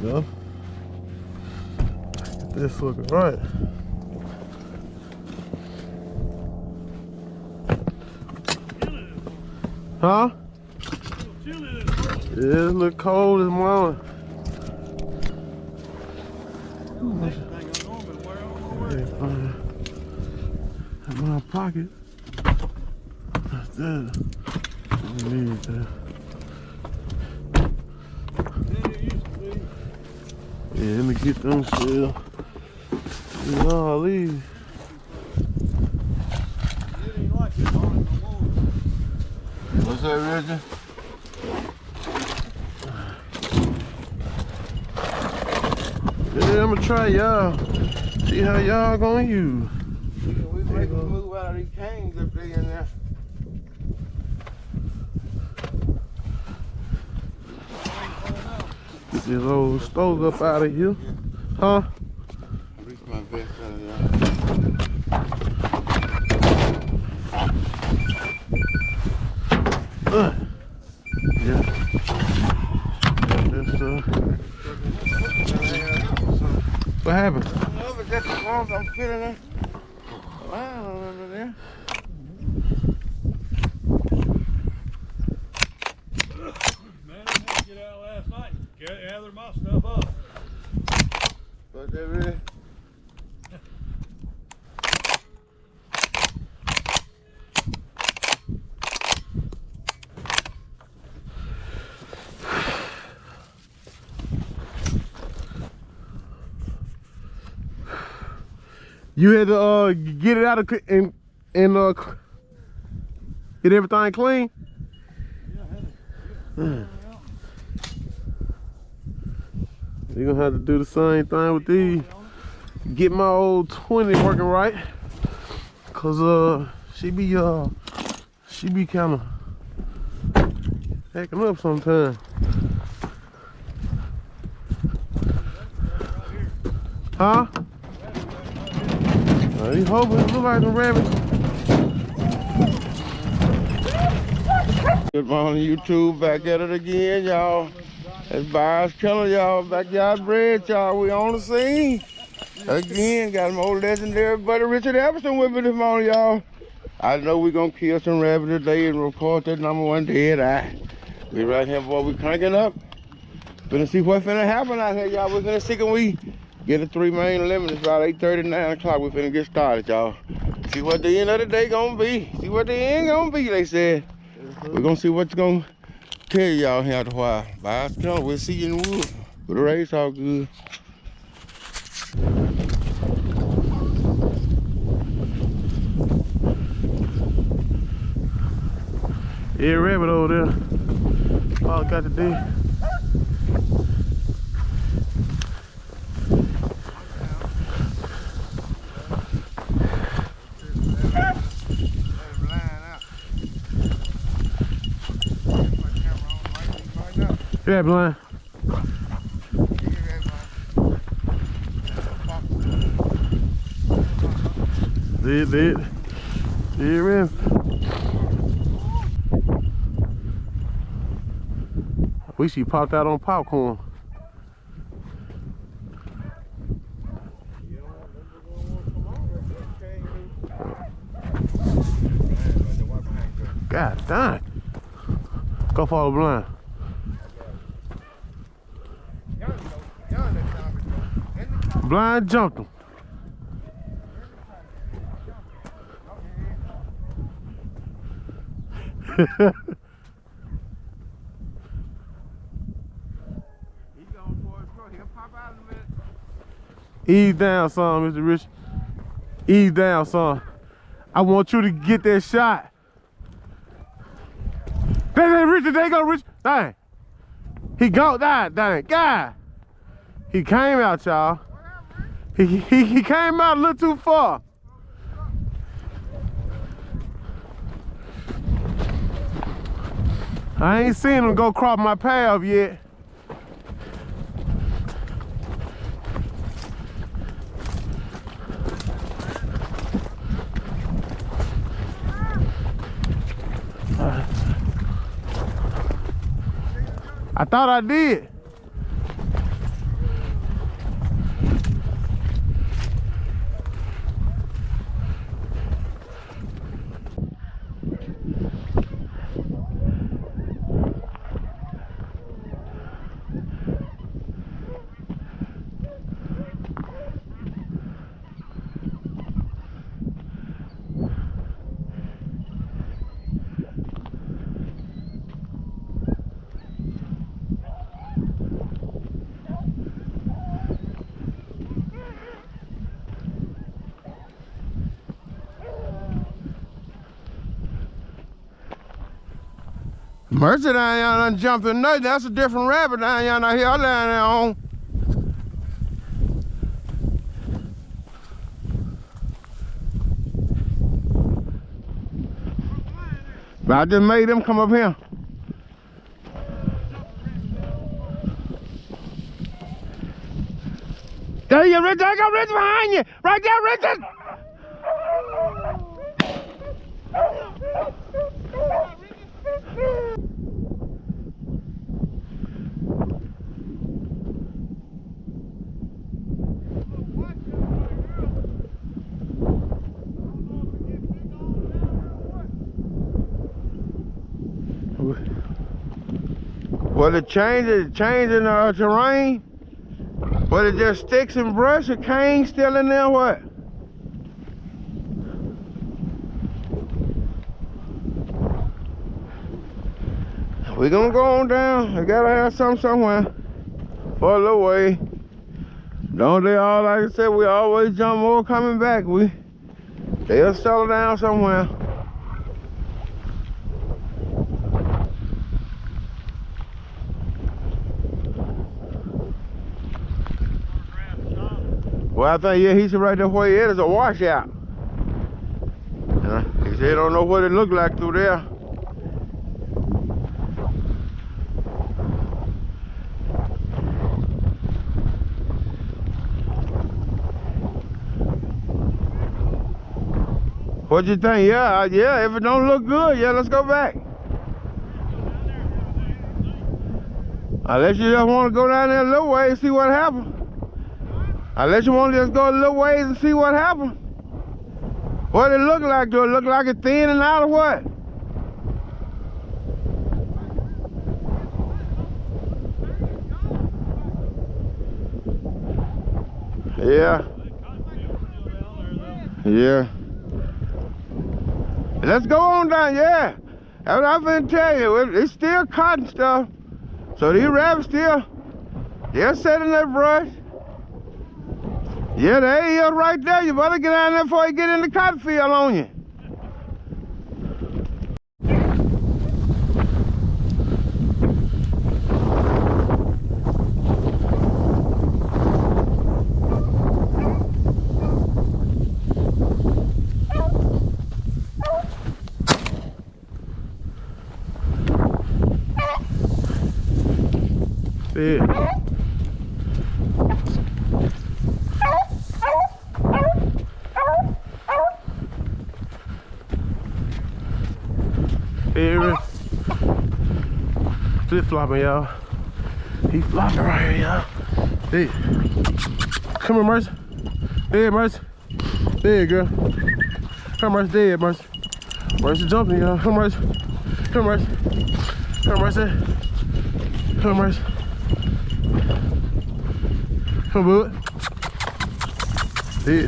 go. Get this looking right. Huh? Yeah, it look cold this morning. In my pocket. That's that. I need that. Yeah, let me get them still. Golly. What's that, Richard? Yeah, I'm gonna try y'all. See how y'all gonna use. We make them move out of these canes up there in there. Get this old stove up out of here. Huh? Reach my vest out of there. Yeah. That's what happened? No, but that's the ones I'm feeling there. Wow, under there. Man, I had to get out last night. Gather my stuff up. But they really. You had to get it out of and get everything clean. Yeah, I had to You're gonna have to do the same thing with these. Get my old 20 working right, cause she be kind of acting up sometimes. Huh? He's hoping it look like some rabbits. Good morning, YouTube. Back at it again, y'all. That's Byers Keller, y'all. Backyard bread, y'all. We on the scene. Again, got my old legendary buddy Richard Everson with me this morning, y'all. I know we're gonna kill some rabbits today and report that #1 dead eye. We right here, boy. We cranking up. Finna see what's finna happen out here, y'all. We're finna see can we get a 3 main limit. It's about 8:30, 9 o'clock. We finna get started, y'all. See what the end of the day gonna be. See what the end gonna be, they said. We're gonna see what's gonna tell y'all here after a while. Byers Keller, we'll see you in the woods. But the race all good. Yeah, rabbit over there. All I got to do. Yeah, blind. Did. Here is. I wish he popped out on popcorn. God damn. Go follow blind. Blind jumped him. Ease down, son, Mr. Rich. Ease down, son. I want you to get that shot. There, Richard. There you go, Rich. Dang. He go. Dang. God. He came out, y'all. He came out a little too far. I ain't seen him go cross my path yet. I thought I did. Mercy down y'all done jumped in nothing. That's a different rabbit down y'all not here. I down there on. But I just made them come up here. There you go, Richard. I got Richard behind you. Right there, Richard. Well, the changing terrain. But it just sticks and brush, a cane still in there, what? We gonna go on down. We gotta have something somewhere for a little way. Don't they all, like I said, we always jump more coming back. They'll settle down somewhere. Well, I think, yeah, he said right there where he is a washout. He said he don't know what it looked like through there. What you think? Yeah, if it don't look good, yeah, let's go back. Unless you just want to go down there a little way and see what happens. Unless you want to just go a little ways and see what happens. What it look like? Do it look like it's thin and out or what? Yeah. Yeah. Let's go on down, yeah. That's what I'm gonna tell you. It's still cotton stuff. So these rabbits they're setting that brush. Yeah, there he is right there. You better get down there before you get in the cotton field on you. Yeah. Here, flip flopping, y'all. He flopping right here, y'all. Hey, come here, Mercy. There, Mercy. There, girl. Come, Mercy. There, Mercy. Mercy jumping, y'all. Come, Mercy. Come, Mercy. Come, Mercy. Come, Mercy. Come, bud. There.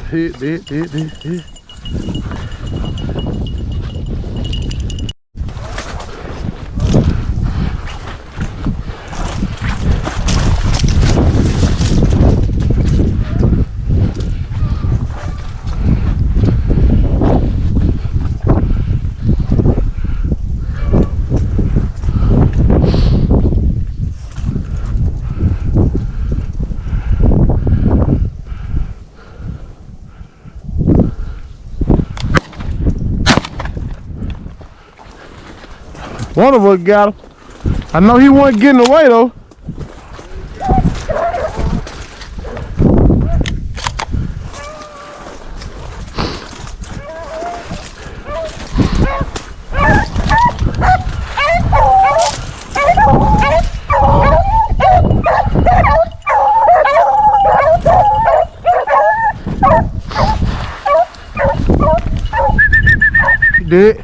One of us got him. I know he wasn't getting away though. Did.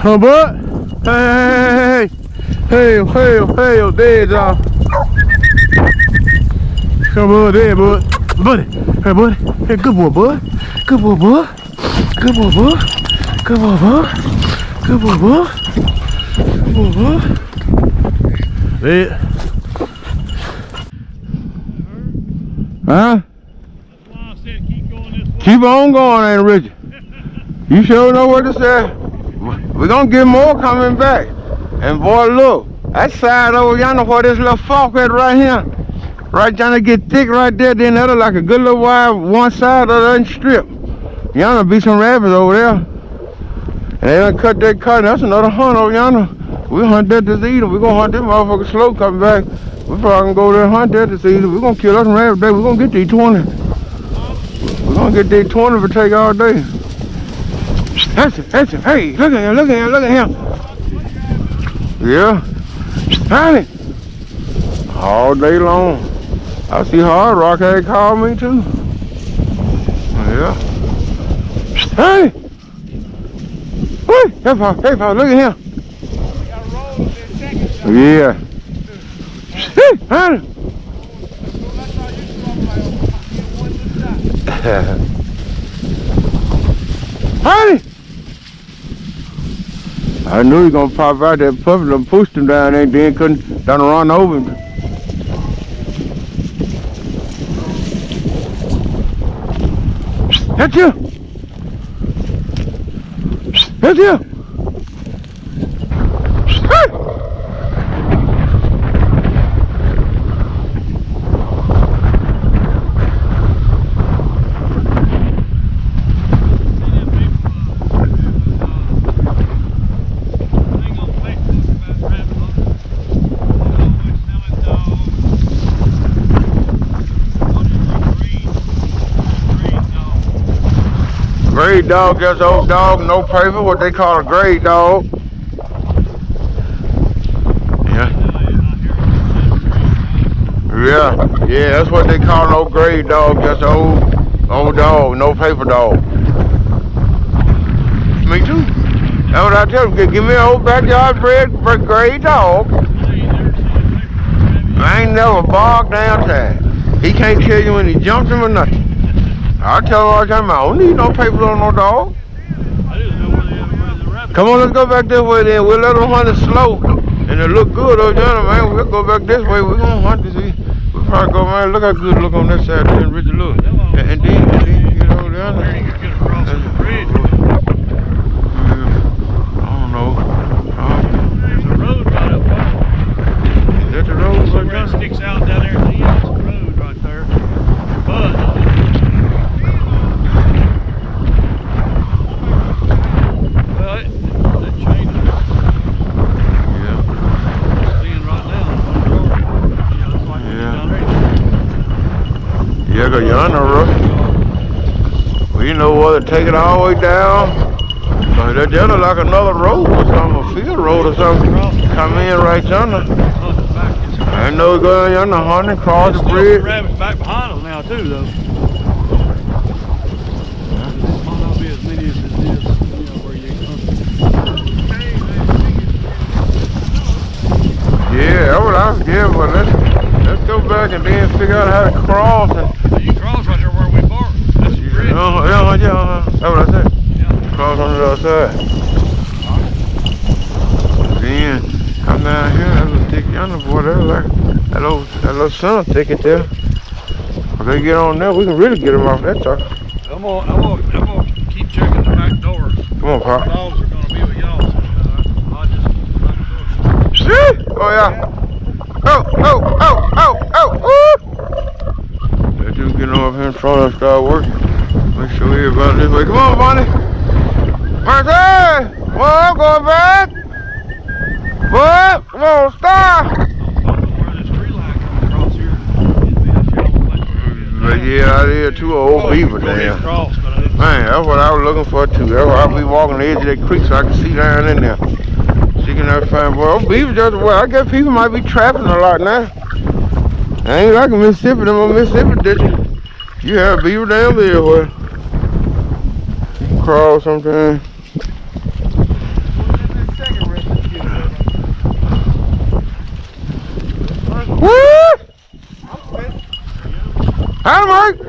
Oh, bud. Hey, there, y'all. Come on, there, bud. Buddy. Hey, buddy. Hey, good boy, bud. Good boy, bud. Good boy, bud. Good boy, bud. Good boy, bud. Good boy, bud. There. Huh? That's why I said keep going this way. Keep on going, ain't Richard. You sure know what to say. We're gonna get more coming back. And boy, look, that side over yonder where this little fork at right here. Right trying to get thick right there, then that'll like a good little wire one side of the strip. Yonder be some rabbits over there. And they done cut that cotton. That's another hunt over yonder. We'll hunt that this evening. We're gonna hunt this motherfucker slow coming back. We probably gonna go there and hunt that this evening. We're gonna kill us some rabbits today. We're gonna get these 20. We're gonna get these 20 for take all day. That's it, that's it. Hey, look at him, look at him, look at him. Yeah. Honey. All day long. I see Hard Rock had called me too. Yeah. Hey! Hey, hey, look at him. Yeah. Hey, honey. Honey! I knew he was gonna pop out that puppy and pushed him down there, then couldn't done run over him. That's you! That's you! Grade dog, just old dog, no paper, what they call a grade dog. Yeah. Yeah, that's what they call an old grade dog, just old dog, no paper dog. Me too. That's what I tell them, give me an old backyard bred grade dog. I ain't never bogged down time. He can't tell you when he jumps him or nothing. I tell him all the time, I don't need no papers on no dog. I didn't know where the rabbit. Come on, let's go back this way then. We'll let them hunt it slow. And it look good over there, man. We'll go back this way. We're gonna hunt this. We'll probably go, man. Look how good it look on that side there, Richard. Look. And then you get over there. There you can get across the bridge. I don't know. There's a road right up there. Is that the road? So where it sticks out down there at the end, it's a road right there. But yeah, cause you're on the road. We know whether to take it all the way down. So that's like another road or something, a field road or something. Come in right yonder. I know we go down yonder, hunting, cross the bridge. Rabbits back behind them now too, though. Might not be as many as it is, where you Yeah, but let's go back and then figure out how to cross. And you cross right there where we parked. That's the bridge. Yeah. That's what I said. Yeah. Cross on the other side. Then come down here, that little thick yonder boy there, like that little center ticket there. If they get on there, we can really get them off that truck. I'm gonna keep checking the back door. Come on, Pop. Dogs are gonna be with y'all. So, I'll just Oh yeah. Oh. Let you get over here in front and start working. Make sure everybody this way. Come on, Bonnie. Marcy! Well, I'm going back. What? Come on, stop. Yeah, I did too, old beaver down. Man, that's what I was looking for too. That's why I'll be walking the edge of that creek so I can see down in there. She can never find, boy. Old beaver just, well, I guess people might be trapping a lot now. I ain't like in Mississippi, them on Mississippi ditches. You have beaver down there where you can crawl sometimes. Woo! Hi, Mike!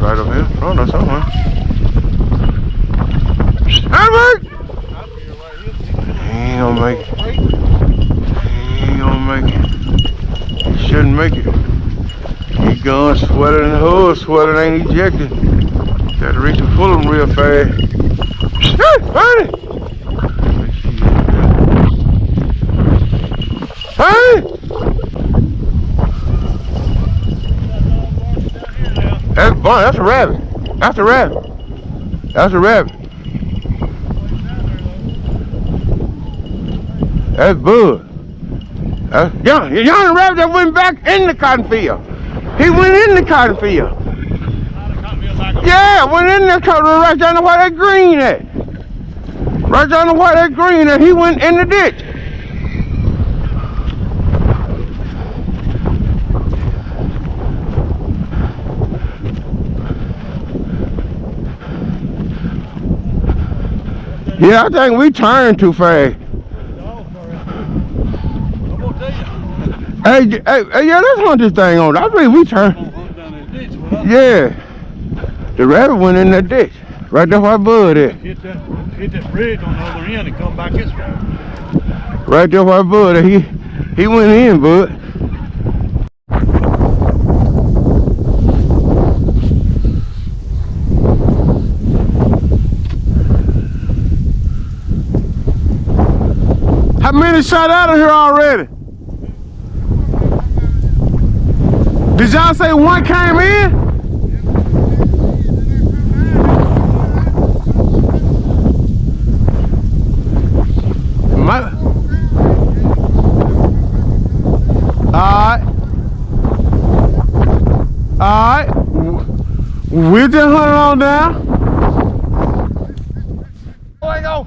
Right up here. Oh, no, somewhere. Hi, Mike! He ain't gonna make it. He ain't gonna make it. He shouldn't make it. He gone sweating and the hood sweating, ain't ejected. Got to reach and pull them real fast. Hey, buddy! Hey! That's a rabbit. That's a rabbit. That's a rabbit. That's Bud. That's young rabbit that went back in the cotton field. He went in the cotton field. Yeah, went in there, right down to where that green at. Right down to where that green at. He went in the ditch. Yeah, I think we turned too fast. Hey, yeah, let's hunt this thing on. I believe we turned. Yeah. The rabbit went in that ditch. Right there where Bud is. Hit that bridge on the other end and come back this way. Right there where Bud is. He went in, Bud. How many shot out of here already? Did y'all say one came in? Alright. We'll just hunt it on down. Hang on.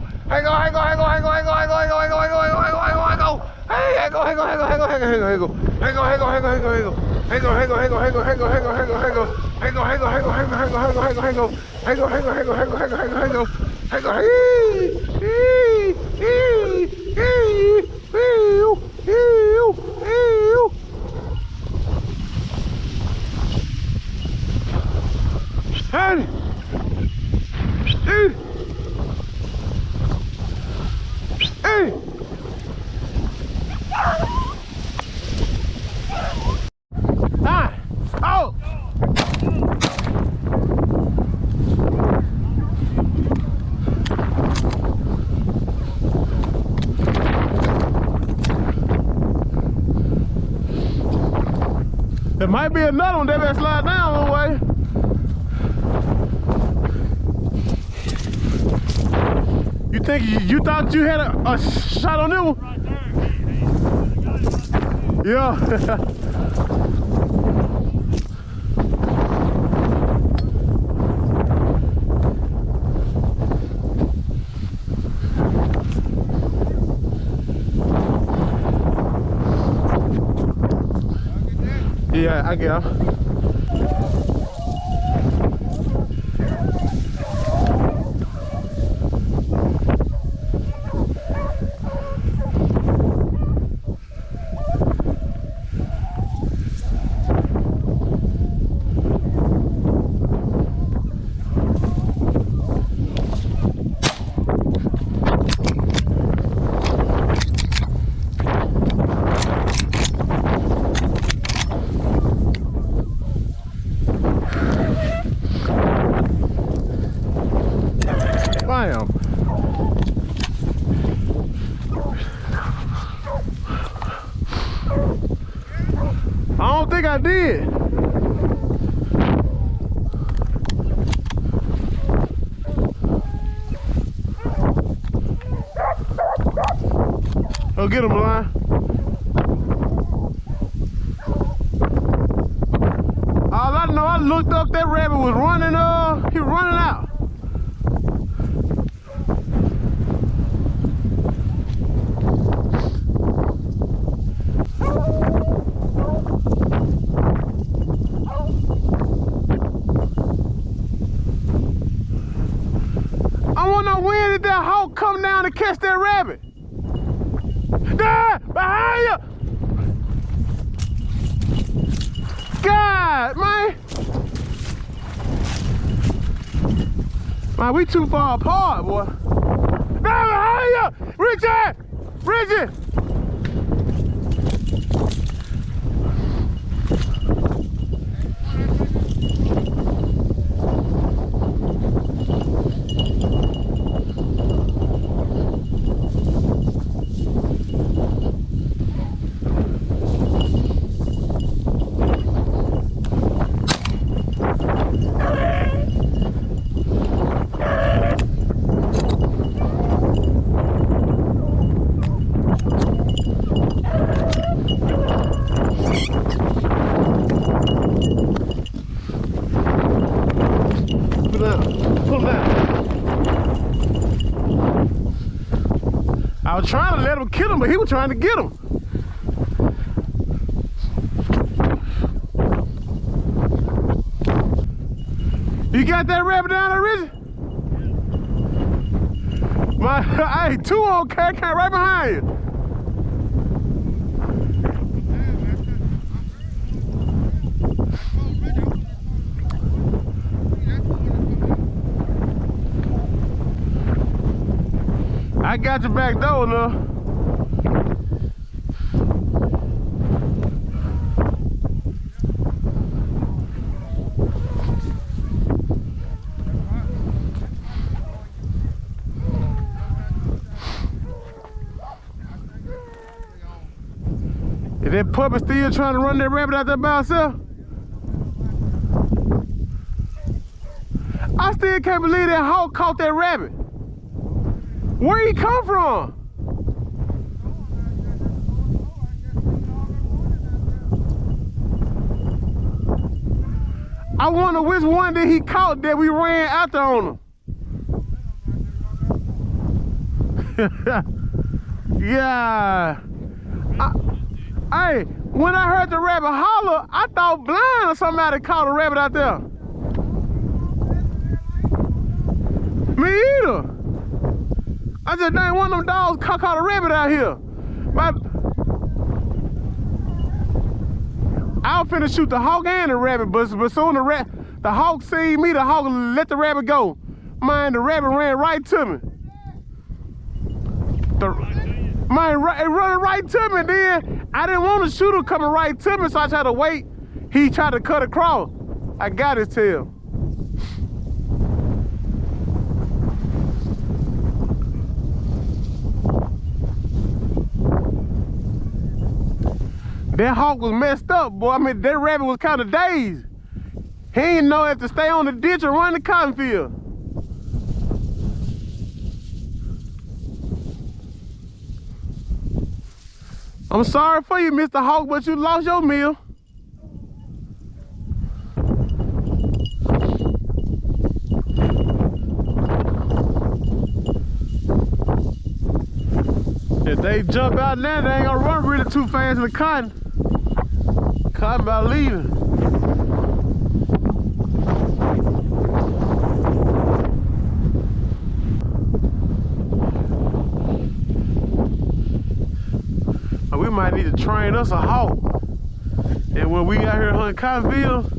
There might be another one that better slide down one way. You think you thought you had a shot on that one? Right there. Yeah. Yeah, I get him. Bam. I don't think I did. Oh, get him, line. All I know, I looked up, that rabbit was running, he was running out. I want to know, when did that hawk come down to catch that rabbit? Ah, behind you! God, man! Man, we too far apart, boy. Ah, behind you! Richard! Richard! I was trying to let him kill him, but he was trying to get him. You got that rabbit down there, Richie? Hey, 2 on cat right behind you. I got your back door now. Is that puppy still trying to run that rabbit out there by herself? I still can't believe that hawk caught that rabbit. Where he come from? I wonder which one that he caught that we ran after on him. Yeah. Hey, when I heard the rabbit holler, I thought blind or somebody caught a rabbit out there. Me either. I just ain't one of them dogs caught a rabbit out here. I was finna shoot the hawk and the rabbit, but soon the hawk seen me, the hawk let the rabbit go. Man, the rabbit ran right to me. Man, it running right to me. Then I didn't want to shoot him coming right to me, so I tried to wait. He tried to cut across. I got his tail. That hawk was messed up, boy. I mean, that rabbit was kind of dazed. He didn't know if to stay on the ditch or run the cotton field. I'm sorry for you, Mr. Hawk, but you lost your meal. If they jump out now, they ain't gonna run really too fast in the cotton. Cotton about leaving. We might need to train us a hawk. And when we out here hunting cotton fields,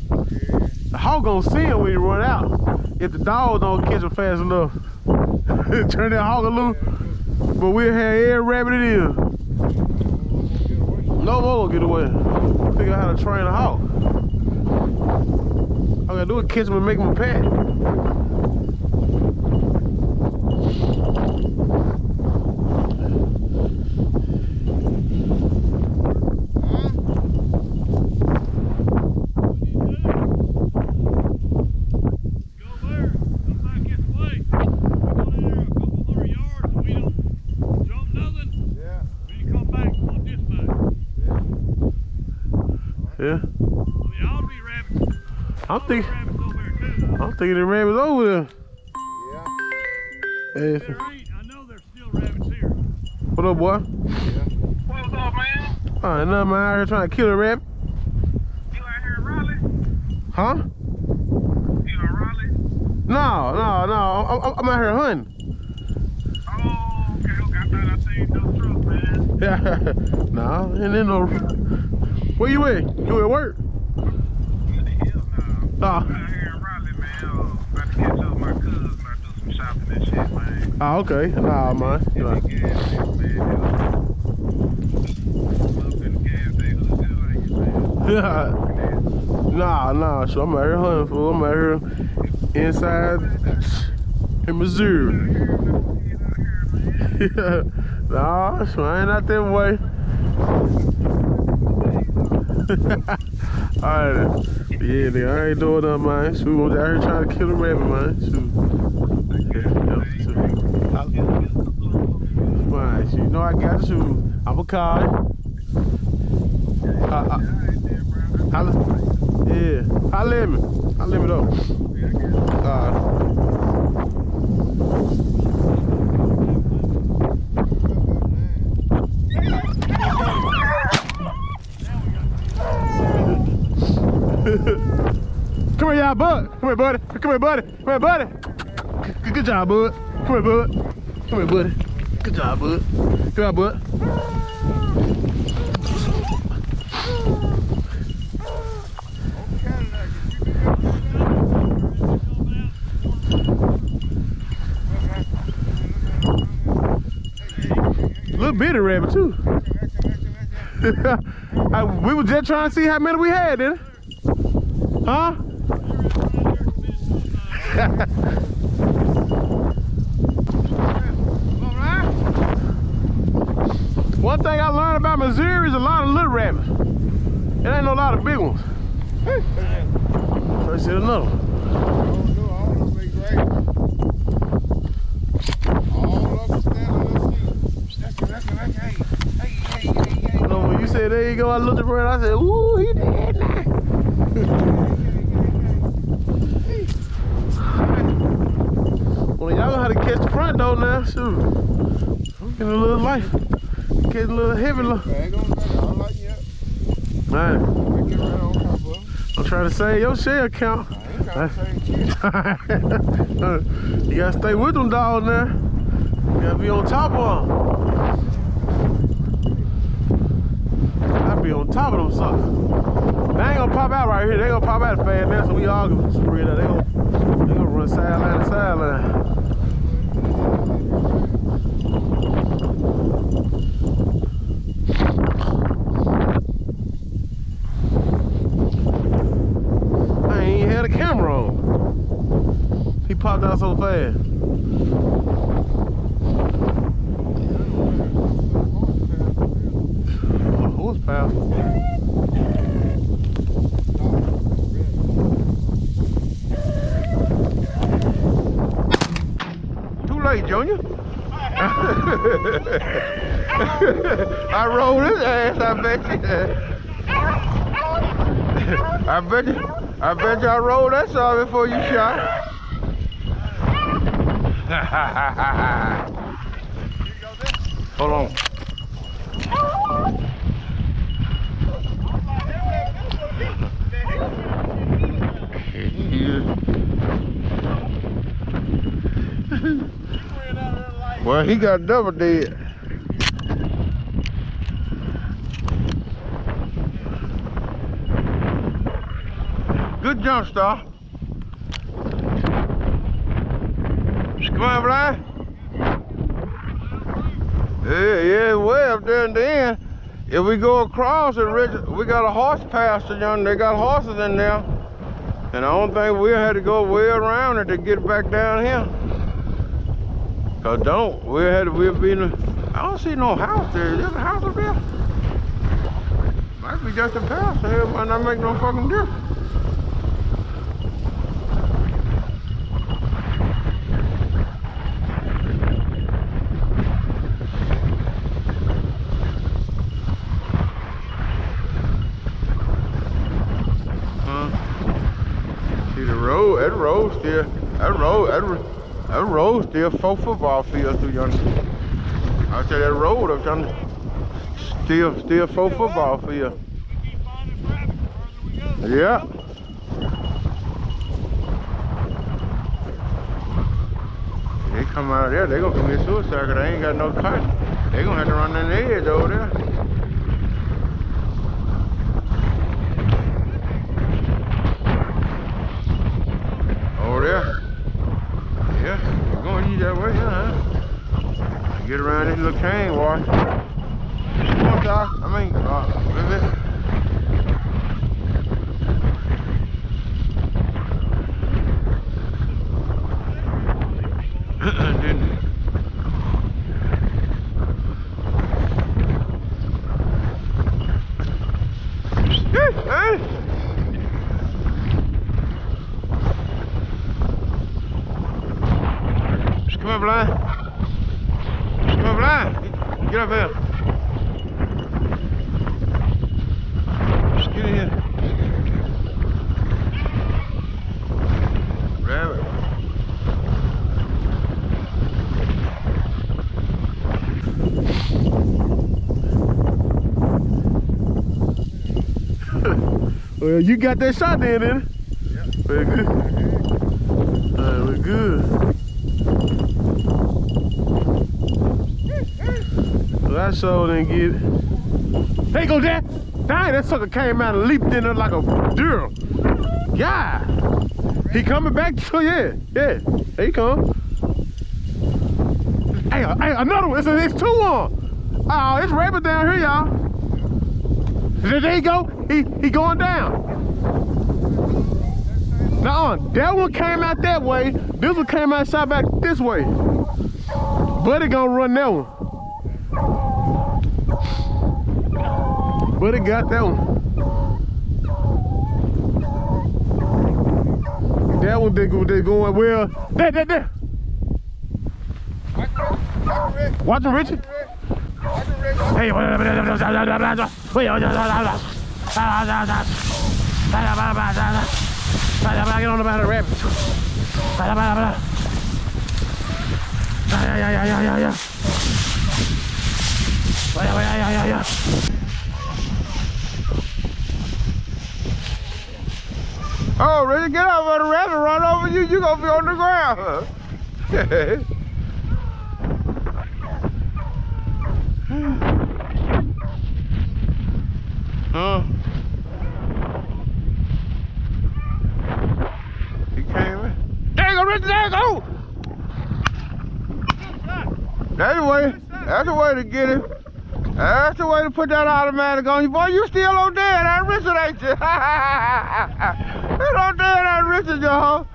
the hawk gonna see him when he run out. If the dog don't catch him fast enough. Turn that hawk loose. But we'll have every rabbit it is. No more gonna get away. Figure out how to train a hawk. All I gotta do is catch him and make him a pet. Yeah. I'm thinking the rabbits over there. Yeah. There ain't. I know there's still rabbits here. What up, boy? Yeah. What's up, man? Oh, nothing, man. Out here trying to kill a rabbit. You out here in Raleigh? Huh? You in Raleigh? No. I'm out here hunting. Oh, okay. I thought I seen no truck, man. Yeah. Nah, and then no. Where you at? You at work? In the hills now. Oh. I'm out here in Raleigh, man. About to catch up with my cousins. I do some shopping and shit, man. Oh, okay. Nah, man. Gas station, man. Up in the gas station, look just like you, man. Yeah. Nah. So I'm out here hunting, fool. I'm out here inside in Missouri. Yeah. Nah, so I ain't out that way. Alright. Yeah, nigga, I ain't doing nothing, man. Shoot, I'm out here trying to kill a rabbit, man. Shoot. Fine, shoot. You know I got to shoot. I'm a call. Yeah. Holla at me though. Come here, y'all, bud. Come here, buddy. Come here, buddy. Come here, buddy. Good job, bud. Come here, bud. Come here, buddy. Good job, bud. Good job, bud. Little bitty rabbit too. We were just trying to see how many we had, didn't it? Huh? One thing I learned about Missouri is a lot of little rabbits. It ain't no lot of big ones. First hit another one. You know, when you said there you go, I looked around, I said, ooh, he dead now. Well, y'all know how to catch the front though now, shoot. I'm getting a little life. Getting a little heavy. Man, I'm trying to save your share account. You gotta stay with them dogs now. You gotta be on top of them. Gotta be on top of them suckers. They ain't gonna pop out right here. They gonna pop out fast now, so we all gonna spread out. They gonna run sideline to sideline. I ain't even had a camera on. He popped out so fast. Horsepower. Too late, Junior. I rolled his ass, I bet you. I bet you I rolled that saw before you shot. Hold on. Well, he got double dead. Good jump, Star. Come on, Fly. Yeah, way up there and then. If we go across it, we got a horse pasture down there. They got horses in there. And I don't think we'll have to go way around it to get back down here. Cause we'll be in the, I don't see no house there. Is there a house up there? Might be just a pasture here, might not make no fucking difference. That road still 4 football fields through yonder. I said that road up yonder still 4 football fields. Yeah. They come out of there, they gonna commit suicide because they ain't got no cotton. They gonna have to run on the edge over there. Yeah, we're going to use that way, huh? Get around this little cane, boy. Come on, Doc. I mean, Come on, Blind. Come on, Blind. Get up here. Just get in here. Rabbit. Well, you got that shot then, didn't it? Yeah. Very good. Alright, we're good. Well, I sure didn't get it. There you go, Dad. Dang, that sucker came out and leaped in there like a deer. Yeah. He coming back to you. Yeah. There you come. Hey, another one. It's 2 on. Oh, it's rabbit down here, y'all. There you go. He going down. Nuh-uh. That one came out that way. This one came out shot back this way. Buddy gonna run that one. Buddy got that one. That one they going well. There. Watch him, Richard. Hey, get on about the rabbit. Yeah. Oh, Richard, get out of the rabbit, run over you. You gonna be on the ground. Huh? He came in. There you go, Richard, there you go! That's the way. That's the way to get him. That's the way to put that automatic on you. Boy, you still on there, that Richard, ain't you? You on there, that Richard, y'all.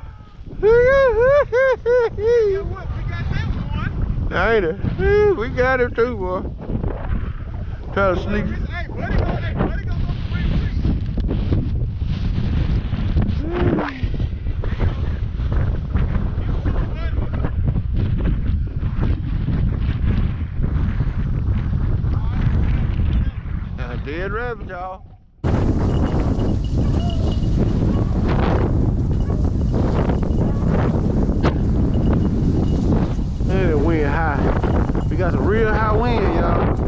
Ain't it? We got him too, boy. Try to sneak. Hey, buddy, go Dead rabbit, y'all. Man, that wind high. We got some real high wind, y'all.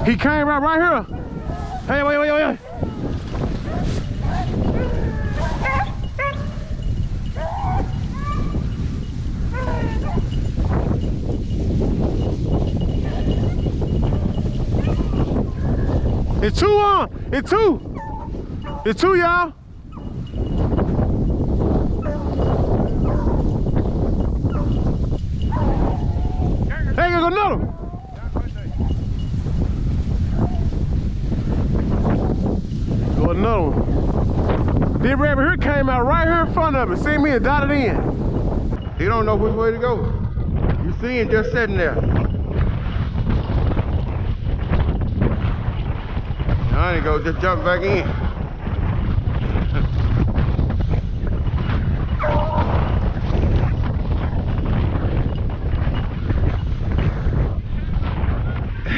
He came right here. Hey, wait. It's 2 on. It's 2. It's 2, y'all. Hey, there's another one. Another one. This rabbit here came out right here in front of it. See me and dotted in. He don't know which way to go. You see him just sitting there. I ain't go just jump back in.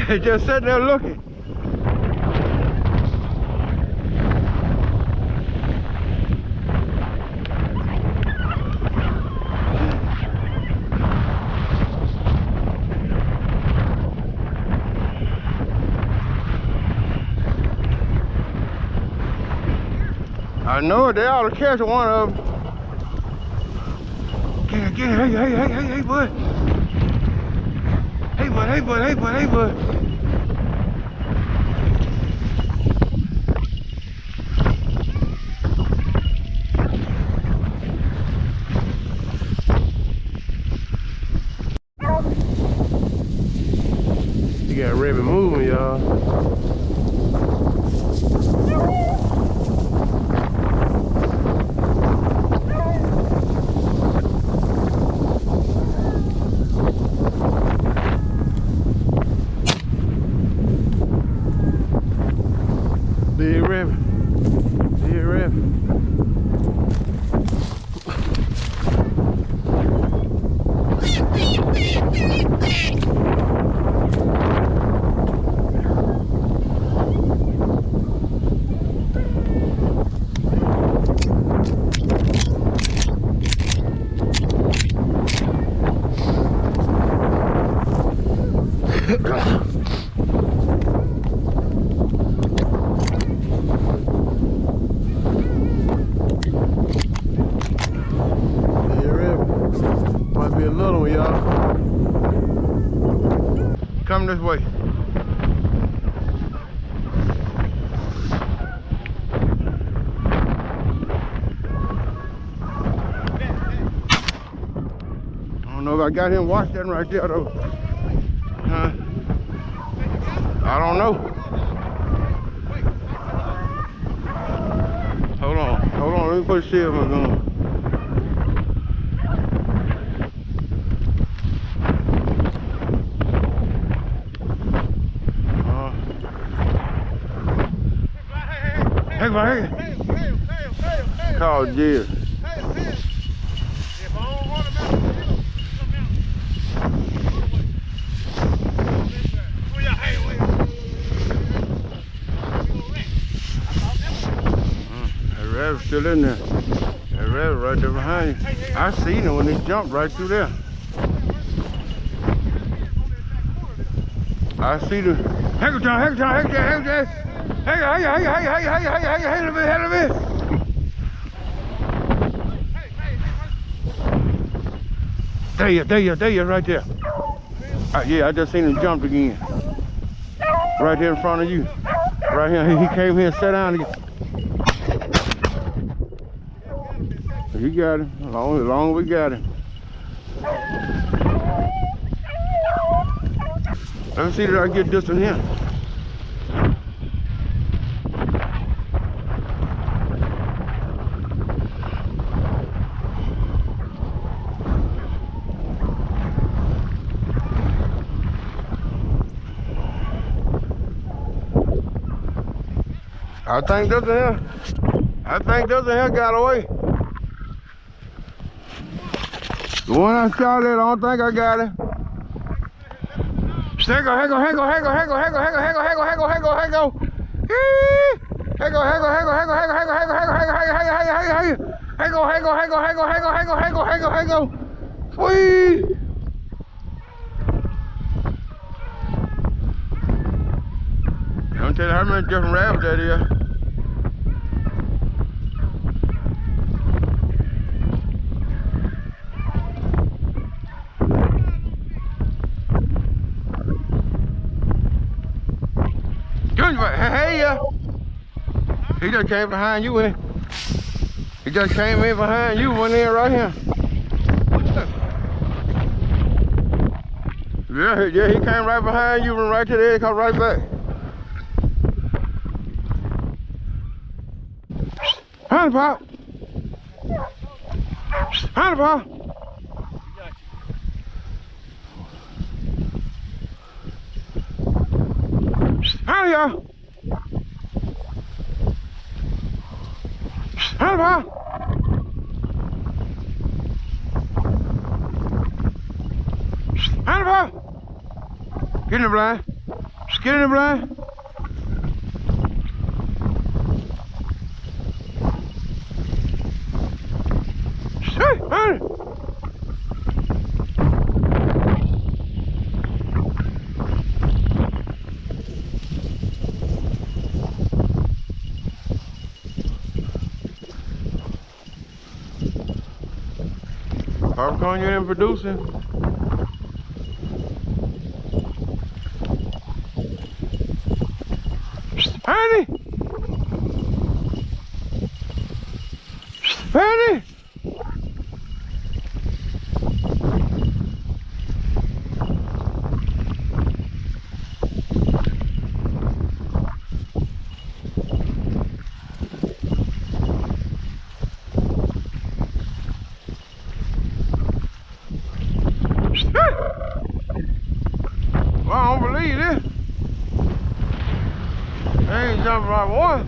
He just sitting there looking. I know it, they ought to catch one of them. Get it, hey, bud. Hey, bud. You got a rabbit moving, y'all. Big rabbit. Big rabbit. Might be a little one, y'all. Come this way. I don't know if I got him watch that right there though. Huh? I don't know. Hold on, let me put the shield on. Hey, call Jill. That rabbit's still in there. That rabbit right there behind you. I seen him when he jumped right through there. I see the. Hey, John. Hey, a little bit. There you, right there. Yeah, I just seen him jump again. Right here in front of you. Right here, he came here and sat down again. You got him, as long as we got him. Let me see that I get this one here. I think this one here got away. The one I shot at, I don't think I got it. Hang on. Sweet. I'm telling you how many different rabbits that is. Hey, he just came behind you, in. He just came in behind you, went in right here. Yeah, he came right behind you, went right to the edge, come right back. Honey Pop. Honey Pop. Honey, y'all. Honey Pop. Honey Pop. Get in the blind. Just get in the blind. Hey, honey. Popcorn, you ain't producing. Honey. Honey. Well, I don't believe this. They ain't jumping right. boy.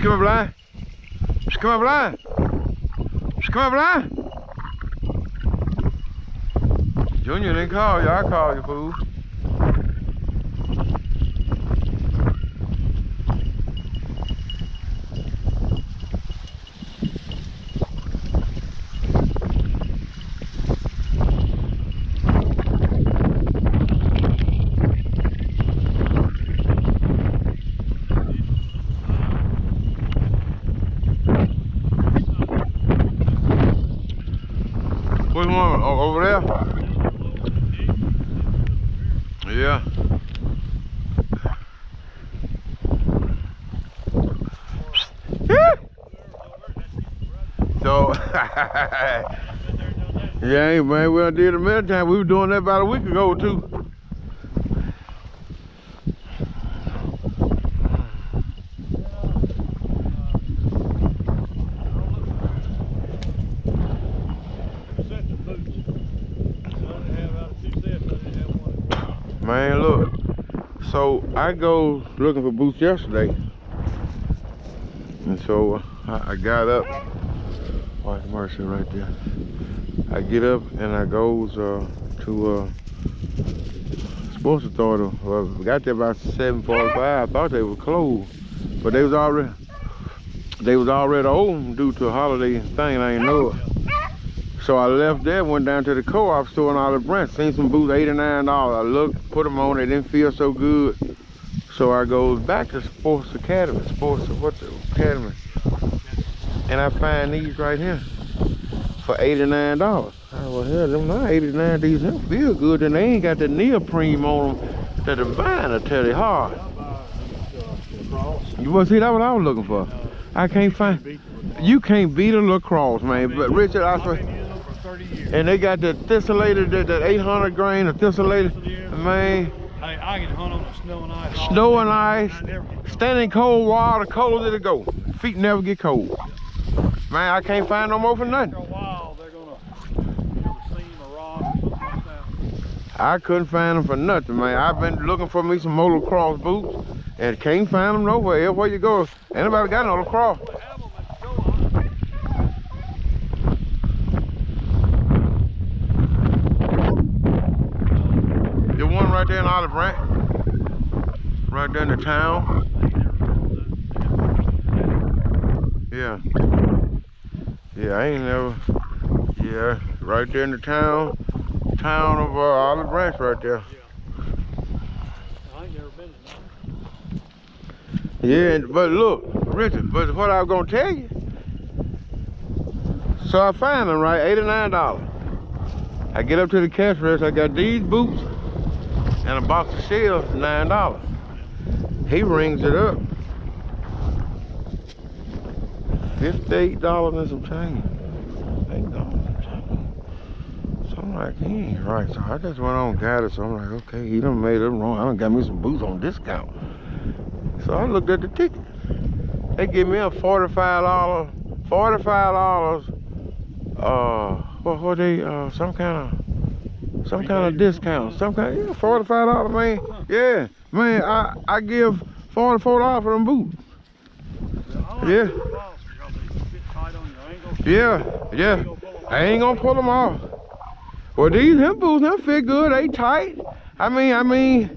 Come on, blind. Come on, blind. Come on, blind. Junior didn't call you. I called you, fool. Which one? Over there? Yeah. So, yeah, man, we done did it a minute time. We were doing that about a week ago, too. Man, look, so I go looking for boots yesterday, and so I got up. Watch Mercy right there. I get up and I goes to Sports Authority. Well, we got there about 7:45. I thought they were closed, but they was already open due to a holiday thing. I ain't know it. So I left there, went down to the co-op store in Olive Branch, seen some boots, $8 or $9. I looked, put them on, they didn't feel so good. So I goes back to Sports Academy, and I find these right here for $8 or $9. I said, well, hell, them not 89, these don't feel good, and they ain't got the neoprene on them that the vine will tell you hard. You want to see that what I was looking for? I can't find, you can't beat a lacrosse, man, but Richard, I swear. And they got the thislated, that 800 grain of thislated, man. Hey, I can hunt on the snow and ice. Snow and ice, standing cold water, cold as it go. Feet never get cold. Man, I can't find no more for nothing. After a while, they're gonna seam a rock or something like that. I couldn't find them for nothing, man. I've been looking for me some more lacrosse boots and can't find them nowhere. Everywhere you go, anybody got no lacrosse? One right there in Olive Branch, right there in the town. Yeah, I ain't never. Yeah, right there in the town of Olive Branch, right there. I ain't never been to Yeah, but look, Richard. But what I was gonna tell you. So I find them right, $8 or $9. I get up to the cash register. I got these boots and a box of shells, $9. He rings it up. $58 and some change. $8 and some change. So I'm like, he ain't right. So I just went on and got it. So I'm like, okay, he done made it wrong. I done got me some boots on discount. So I looked at the ticket. They give me a $45. What they some kind of discount, some kind of, yeah, $45, man. Yeah, man, I give $44 for them boots. Yeah. Yeah. I ain't gonna pull them off. Well, them boots, them fit good. They tight. I mean,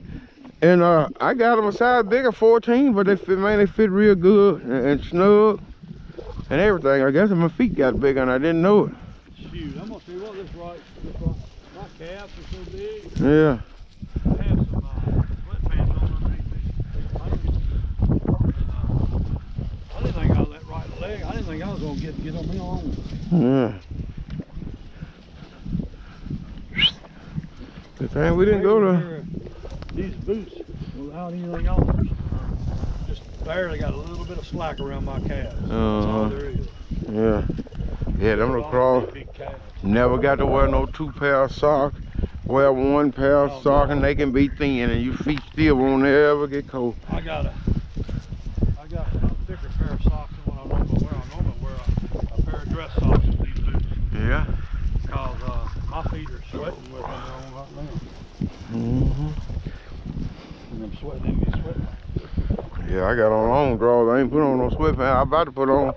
and I got them a size bigger, 14, but they fit, man, they fit real good and snug and everything. I guess my feet got bigger and I didn't know it. Shoot, I'm gonna see what this right. My calves are so big. Yeah. I have some split pants on underneath these. I didn't think I was that right leg. I didn't think I was gonna get on me on. Yeah. Good thing we didn't go to these boots without anything on them. Just barely got a little bit of slack around my calves. That's all there is. Yeah. Yeah, them lacrosse. Never got to wear no 2 pair of socks. Wear 1 pair of socks and they can be thin and your feet still won't ever get cold. I got a thicker pair of socks than what I normally wear. I normally wear a pair of dress socks with these boots. Yeah. Because my feet are sweating with them on right now. Mm-hmm. And I'm sweating in these sweat. Yeah, I got on long drawers. I ain't put on no sweatpants. I'm about to put on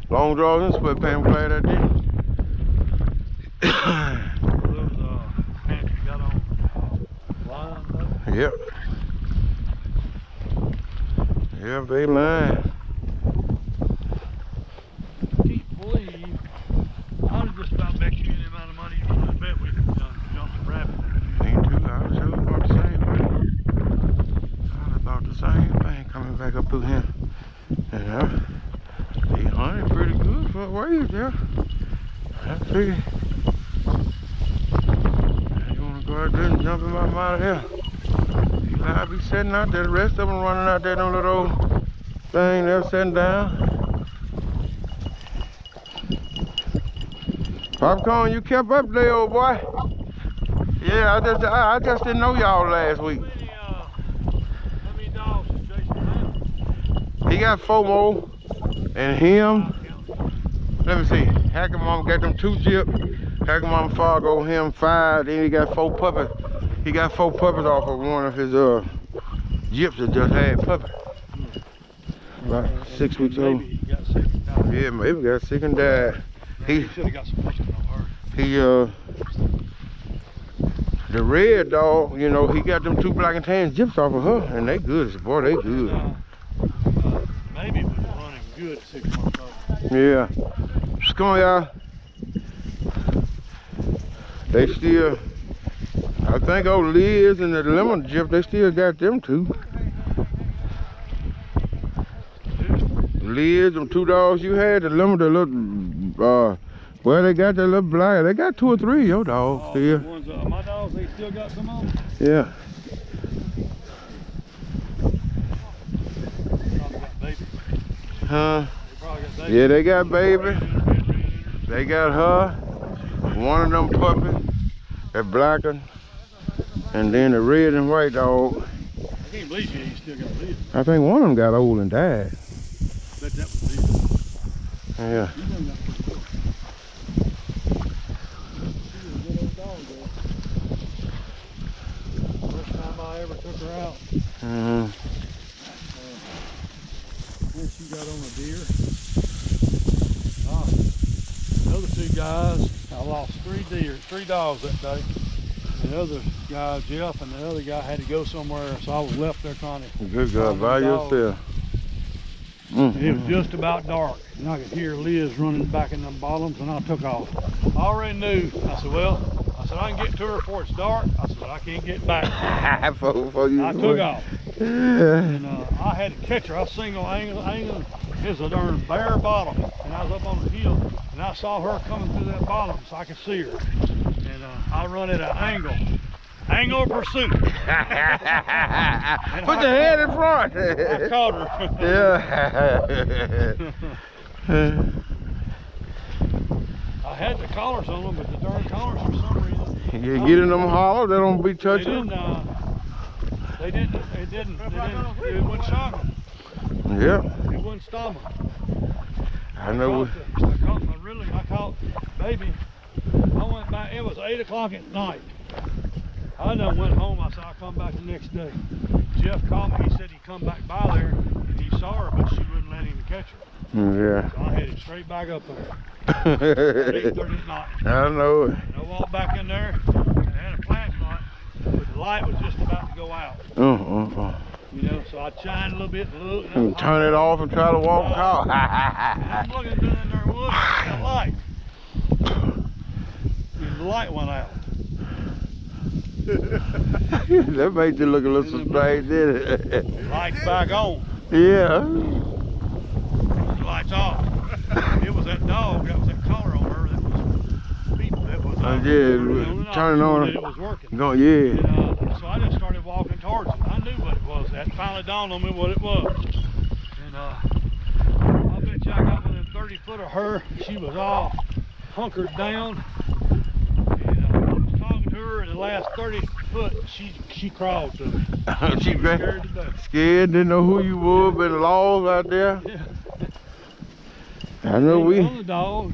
long drawers and sweatpants. I'm glad I didn't. Those pants you got on lined up. Yep. Yep, they lying. Can't believe I was just about bet you the amount of money you would bet we could jump some rabbit. Me too. I was sure about the same thing. I was about the same thing coming back up through here. And he hunted pretty good for a ways there. I figured. You want to go out there and jump him out of here. I'll be sitting out there. The rest of them running out there in a little old thing. They're sitting down. Popcorn, you kept up there, old boy. Yeah, I just didn't know y'all last week. How many dogs is Jason have? He got 4 more, and him. Let me see. Hacker Mama got them 2 jip. Hacker Mama Fargo, him 5. Then he got 4 puppies. He got 4 puppies off of one of his jips that just had puppies. About 6 weeks old. Maybe he got sick and died. Yeah, maybe got sick and died. He should have got some pussy on her. He the red dog, you know, he got them 2 black and tan jips off of her, and they good. Boy, they good. Maybe was running good 6 months old. Yeah. Just come on, y'all. They still, I think old Liz and the lemon jip, they still got them 2. Liz, them 2 dogs you had, the lemon, the little, well, they got that little black. They got 2 or 3 of your dogs still. The ones, my dogs, they still got some on. Yeah. Probably got baby. Huh? They probably got baby. Yeah, they got baby. They got her. One of them puppies, that black one, and then the red and white dog. I can't believe you still got live. I think one of them got old and died. Bet that was live. Yeah. You done got pretty good. She was a good old dog though. First time I ever took her out. Mm-hmm. Then she got on a deer. The other 2 guys, I lost 3 dogs that day. The other guy, Jeff, and the other guy had to go somewhere, so I was left there trying to. Good God, by dogs. yourself. It was just about dark, and I could hear Liz running back in them bottoms, and I took off. I already knew. I said, well, I can get to her before it's dark. I said, but I can't get back. I took off. And I had to catch her. I was single angle. It was a darn bare bottom, and I was up on the hill, and I saw her coming through that bottom, so I could see her. And I run at an angle of pursuit. Put your head in front. I caught her. Yeah. I had the collars on them, but the darn collars for some reason. You get in them hollow, they don't be touching. It wouldn't shock them. Yeah. It wouldn't stop them. I know. I caught baby. I went back, it was 8 o'clock at night. I done went home. I said I'll come back the next day. Jeff called me. He said he'd come back by there and he saw her, but she wouldn't let him catch her. Yeah. So I headed straight back up there. 8:30 at night. I know it. And I walked back in there and had a flashlight, but the light was just about to go out. You know, so I shined a little bit and looked. And turn it off and try to walk out. I'm looking in there and looking at that light. And the light went out. That made you look a little strange, didn't it? Light's back on. Yeah. The light's off. It was that dog, that was that collar on her that was beeping. That was turning on. It was working. Go, yeah. And, so I just started walking towards it. I knew what it was. That finally dawned on me what it was. And I bet you I got within 30 foot of her. She was all hunkered down. And I was talking to her, and the last 30 foot, she crawled to me. She scared to death. Scared, didn't know who you were, been lost out there. Yeah. I know we. On the dog.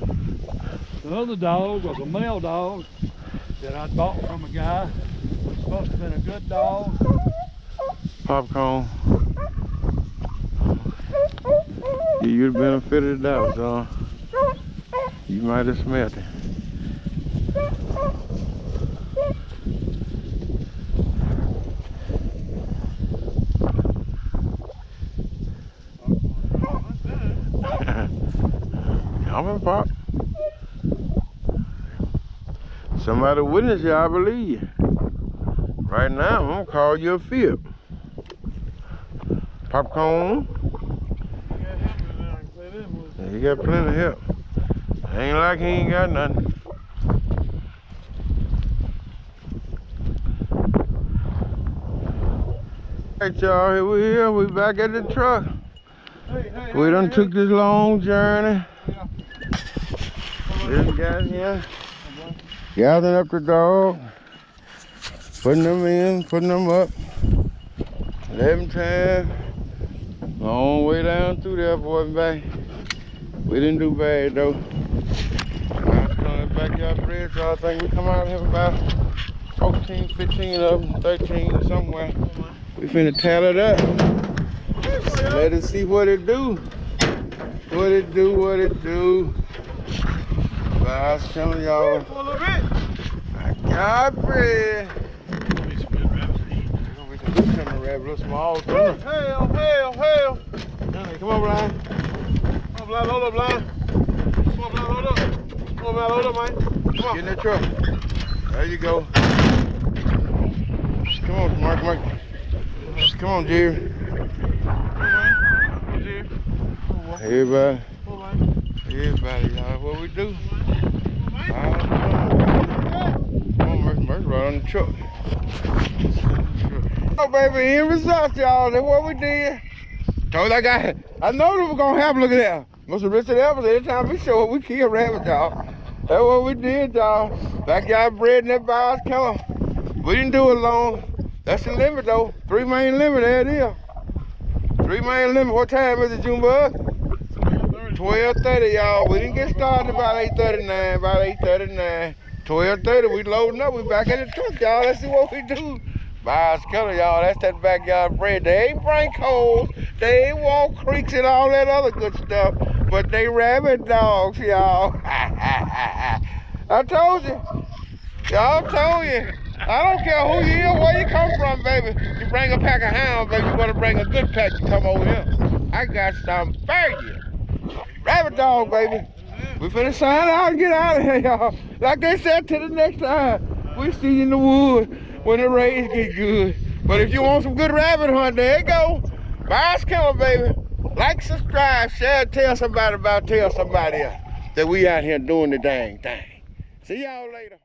The other dog was a male dog that I bought from a guy. Was supposed to have been a good dog. Popcorn. Yeah, you'd benefited that, John. You might have smelled it. I'm in Pop. Somebody witness you, I believe. Right now, I'm gonna call you a fib. Popcorn. Yeah, he got plenty of help. Ain't like he ain't got nothing. Alright, y'all, here we are. We back at the truck. We done took this long journey. This guy here gathering up the dog, putting them in, putting them up. 11 times. Long way down through there, boy, and back. We didn't do bad though. I was telling the backyard bridge, so I think we come out here about 14, 15 of them, 13 somewhere. We finna tally it up. Let us see what it do. What it do, what it do. But I was telling y'all, I got bread. Gonna be some good rabbits to eat. There's gonna be some good kind of rabbit, little small tuna. Hell. Come on, Brian. Come on, Blind, hold up, Blind. Come on, Blind, hold up. Come on, Blind, hold up, man. Come on. Get in that truck. There you go. Come on, Mark. Come on, Jerry. Everybody, y'all, what we do? Come on, Mercy, right on the truck. Oh, baby, end results, y'all. That's what we did. Told that guy, I know they were gonna happen. Look at that. Mr. Richard Evans, every time we show up, we kill rabbits, y'all. That's what we did, y'all. Backyard bred in that buyer's killer. We didn't do it long. That's the limit, though. 3 main limit, there it is. 3 main limit. What time is it, Junebug? 12:30, y'all. We didn't get started about 8:39. About 8:39. 12:30, we loading up. We back in the truck, y'all. Let's see what we do. Buyer's killer, y'all. That's that backyard bred. They ain't brink holes. They ain't walk creeks and all that other good stuff. But they rabbit dogs, y'all. I told you. Y'all told you. I don't care who you are, where you come from, baby. You bring a pack of hounds, baby, you better bring a good pack to come over here. I got some for you. Rabbit dog, baby. We finna sign out and get out of here, y'all. Like they said, till the next time. We see you in the woods when the rains get good. But if you want some good rabbit hunt, there you go. Buyer's killer, baby. Like, subscribe, share, tell somebody else that we out here doing the dang thing. See y'all later.